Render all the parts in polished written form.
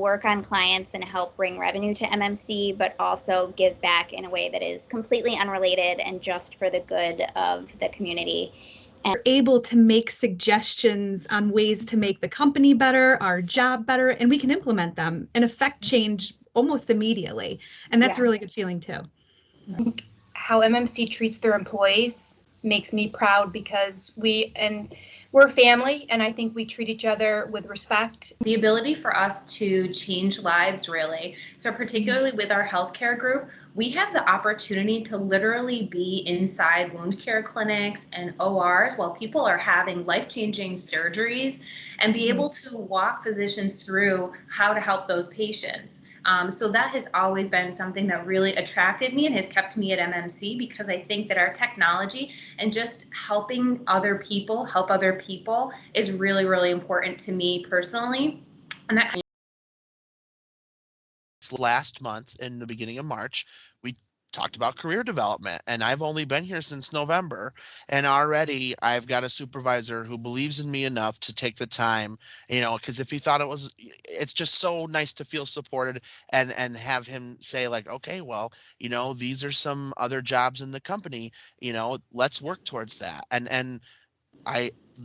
work on clients and help bring revenue to MMC, but also give back in a way that is completely unrelated and just for the good of the community. And we're able to make suggestions on ways to make the company better, our job better, and we can implement them and affect change almost immediately. And that's a really good feeling too. How MMC treats their employees makes me proud because we're family, and I think we treat each other with respect. The ability for us to change lives, really. So particularly with our healthcare group, we have the opportunity to literally be inside wound care clinics and ORs while people are having life-changing surgeries and be able to walk physicians through how to help those patients. So that has always been something that really attracted me and has kept me at MMC, because I think that our technology and just helping other people help other people is really, really important to me personally. And that last month, in the beginning of March, we talked about career development, and I've only been here since November, and already I've got a supervisor who believes in me enough to take the time, because if he thought it's just so nice to feel supported and have him say like, okay, well, these are some other jobs in the company, let's work towards that. And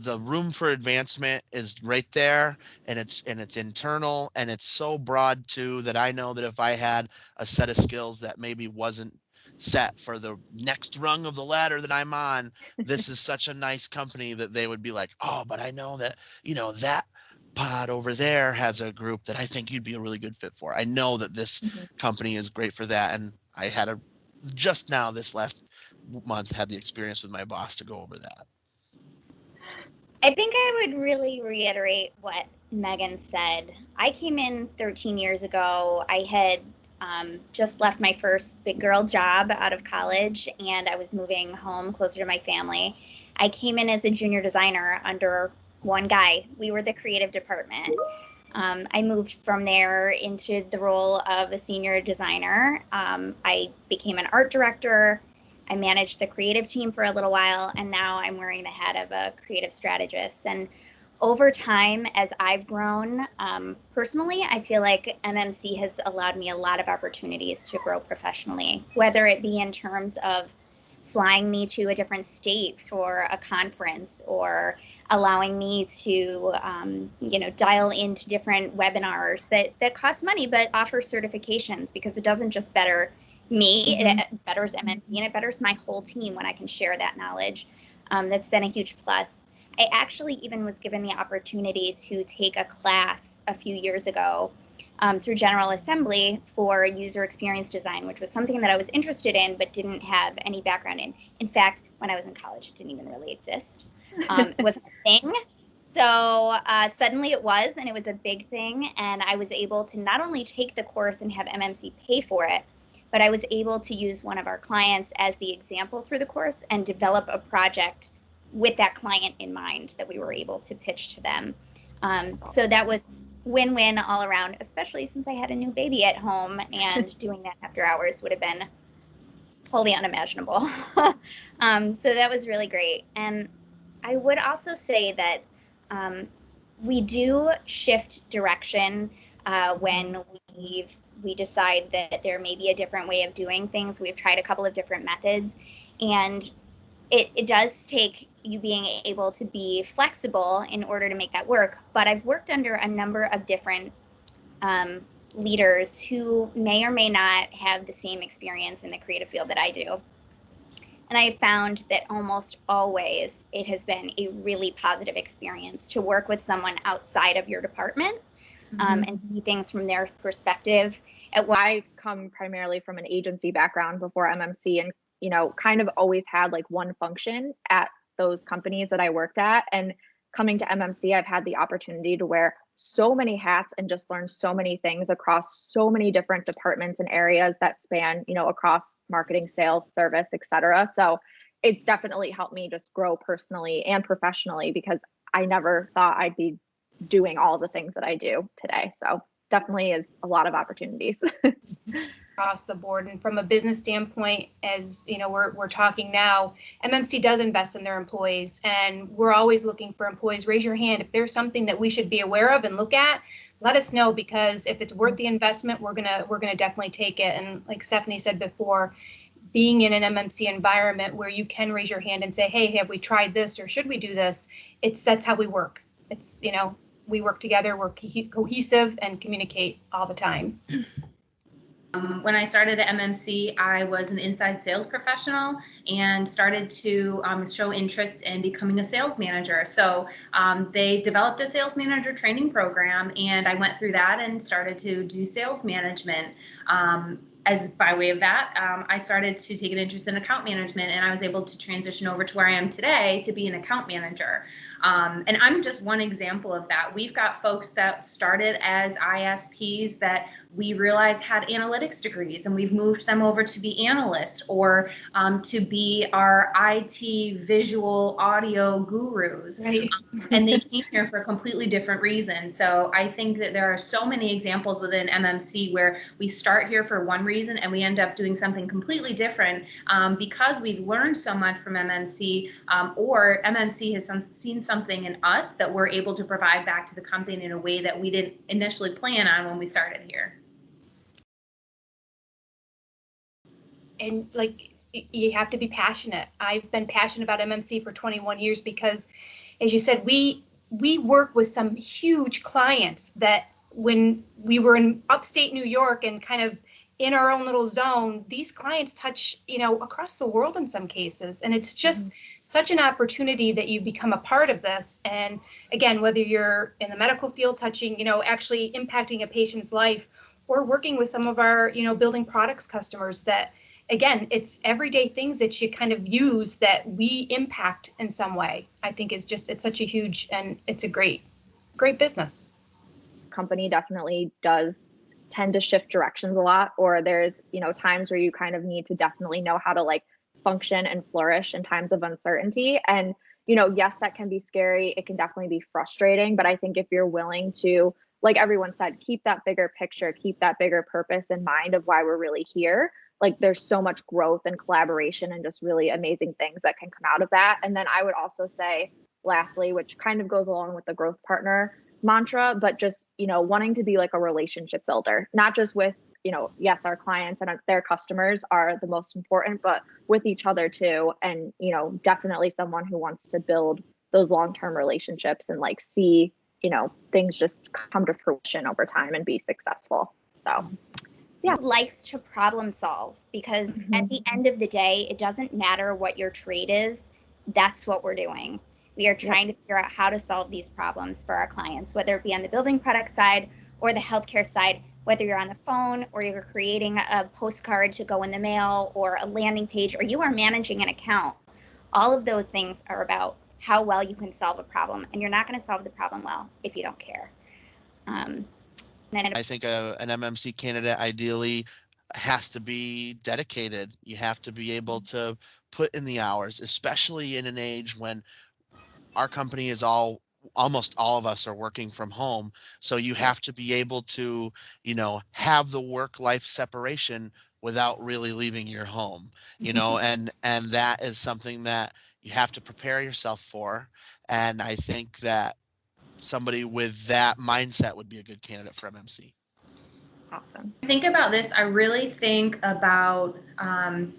the room for advancement is right there, and it's internal, and it's so broad too that I know that if I had a set of skills that maybe wasn't set for the next rung of the ladder that I'm on, this is such a nice company that they would be like, oh, but I know that, that pod over there has a group that I think you'd be a really good fit for. I know that this company is great for that. And I had just now this last month had the experience with my boss to go over that. I think I would really reiterate what Megan said. I came in 13 years ago. I had just left my first big girl job out of college, and I was moving home closer to my family. I came in as a junior designer under one guy. We were the creative department. I moved from there into the role of a senior designer. I became an art director. I managed the creative team for a little while, and now I'm wearing the hat of a creative strategist. And over time, as I've grown, personally, I feel like MMC has allowed me a lot of opportunities to grow professionally, whether it be in terms of flying me to a different state for a conference, or allowing me to, dial into different webinars that cost money but offer certifications, because it doesn't just better me, it betters MMC, and it betters my whole team when I can share that knowledge. That's been a huge plus. I actually even was given the opportunity to take a class a few years ago through General Assembly for user experience design, which was something that I was interested in but didn't have any background in. In fact, when I was in college, it didn't even really exist. It wasn't a thing. So suddenly it was, and it was a big thing. And I was able to not only take the course and have MMC pay for it, but I was able to use one of our clients as the example through the course and develop a project with that client in mind that we were able to pitch to them. So that was win-win all around, especially since I had a new baby at home, and doing that after hours would have been wholly unimaginable. So that was really great. And I would also say that we do shift direction when we decide that there may be a different way of doing things. We've tried a couple of different methods, and it does take you being able to be flexible in order to make that work. But I've worked under a number of different leaders who may or may not have the same experience in the creative field that I do. And I have found that almost always it has been a really positive experience to work with someone outside of your department and see things from their perspective. I come primarily from an agency background before MMC, and kind of always had like one function at those companies that I worked at. And coming to MMC, I've had the opportunity to wear so many hats and just learn so many things across so many different departments and areas that span, across marketing, sales, service, et cetera. So it's definitely helped me just grow personally and professionally, because I never thought I'd be doing all the things that I do today. So definitely is a lot of opportunities. across the board. And from a business standpoint, as you know, we're talking now, MMC does invest in their employees, and we're always looking for employees. Raise your hand if there's something that we should be aware of and look at. Let us know, because if it's worth the investment, we're gonna definitely take it. And like Stephanie said before, being in an MMC environment where you can raise your hand and say, hey, have we tried this, or should we do this? That's how we work. It's, you know, we work together, we're cohesive and communicate all the time. When I started at MMC, I was an inside sales professional and started to show interest in becoming a sales manager. So they developed a sales manager training program, and I went through that and started to do sales management. As by way of that, I started to take an interest in account management, and I was able to transition over to where I am today to be an account manager. And I'm just one example of that. We've got folks that started as ISPs that we realized had analytics degrees, and we've moved them over to be analysts or to be our IT visual audio gurus. Right. And they came here for completely different reasons. So I think that there are so many examples within MMC where we start here for one reason and we end up doing something completely different because we've learned so much from MMC, or MMC has seen something in us that we're able to provide back to the company in a way that we didn't initially plan on when we started here. And like, you have to be passionate. I've been passionate about MMC for 21 years because, as you said, we work with some huge clients that when we were in upstate New York and kind of in our own little zone, these clients touch, you know, across the world in some cases. And it's just such an opportunity that you become a part of this. And again, whether you're in the medical field touching, you know, actually impacting a patient's life, or working with some of our, you know, building products customers that, again, it's everyday things that you kind of use that we impact in some way. I think is just, it's such a huge, and it's a great business. Company definitely does tend to shift directions a lot, or there's, you know, times where you kind of need to definitely know how to like function and flourish in times of uncertainty. And, you know, yes, that can be scary. It can definitely be frustrating, but I think if you're willing to, like everyone said, keep that bigger picture, keep that bigger purpose in mind of why we're really here. Like there's so much growth and collaboration and just really amazing things that can come out of that. And then I would also say, lastly, which kind of goes along with the growth partner mantra, but just, you know, wanting to be like a relationship builder, not just with, you know, yes, our clients and their customers are the most important, but with each other too. And, you know, definitely someone who wants to build those long-term relationships and like see, you know, things just come to fruition over time and be successful. So yeah. Likes to problem solve, because at the end of the day, it doesn't matter what your trade is. That's what we're doing. We are trying to figure out how to solve these problems for our clients, whether it be on the building product side or the healthcare side, whether you're on the phone or you're creating a postcard to go in the mail or a landing page, or you are managing an account. All of those things are about how well you can solve a problem, and you're not going to solve the problem well if you don't care. I think an MMC candidate ideally has to be dedicated. You have to be able to put in the hours, especially in an age when our company is almost all of us are working from home. So you have to be able to, you know, have the work-life separation without really leaving your home, you know, and that is something that you have to prepare yourself for. And I think that somebody with that mindset would be a good candidate for MMC. Awesome. Think about this. I really think about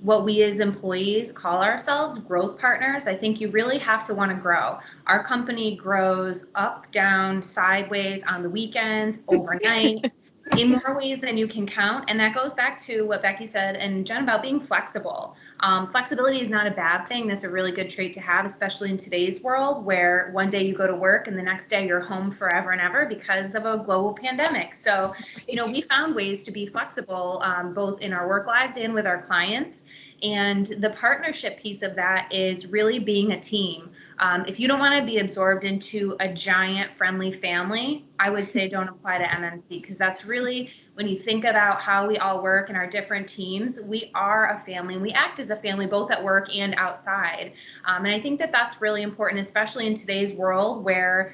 what we as employees call ourselves, growth partners. I think you really have to want to grow. Our company grows up, down, sideways, on the weekends, overnight, in more ways than you can count. And that goes back to what Becky said and Jen about being flexible. Flexibility is not a bad thing. That's a really good trait to have, especially in today's world where one day you go to work and the next day you're home forever and ever because of a global pandemic. So, you know, we found ways to be flexible, both in our work lives and with our clients. And the partnership piece of that is really being a team. If you don't want to be absorbed into a giant friendly family, I would say don't apply to MMC, because that's really, when you think about how we all work in our different teams, we are a family and we act as a family both at work and outside. And I think that that's really important, especially in today's world where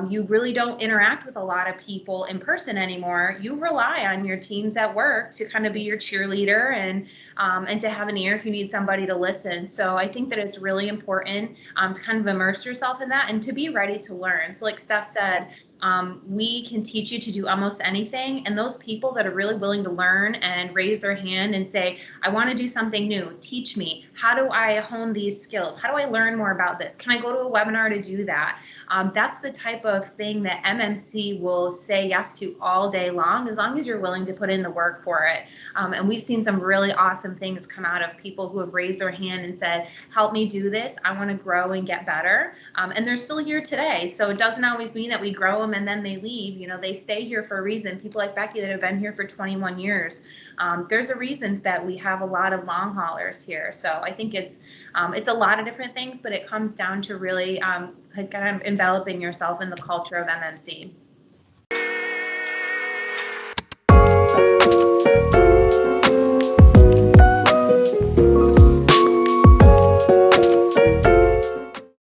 you really don't interact with a lot of people in person anymore. You rely on your teams at work to kind of be your cheerleader and to have an ear if you need somebody to listen. So I think that it's really important to kind of immerse yourself in that and to be ready to learn. So like Steph said, we can teach you to do almost anything. And those people that are really willing to learn and raise their hand and say, I want to do something new, teach me. How do I hone these skills? How do I learn more about this? Can I go to a webinar to do that? That's the type of thing that MMC will say yes to all day long as you're willing to put in the work for it. And we've seen some really awesome things come out of people who have raised their hand and said, help me do this. I want to grow and get better. And they're still here today. So it doesn't always mean that we grow them and then they leave. You know, they stay here for a reason. People like Becky that have been here for 21 years. There's a reason that we have a lot of long haulers here. So I think it's a lot of different things, but it comes down to really kind of enveloping yourself in the culture of MMC.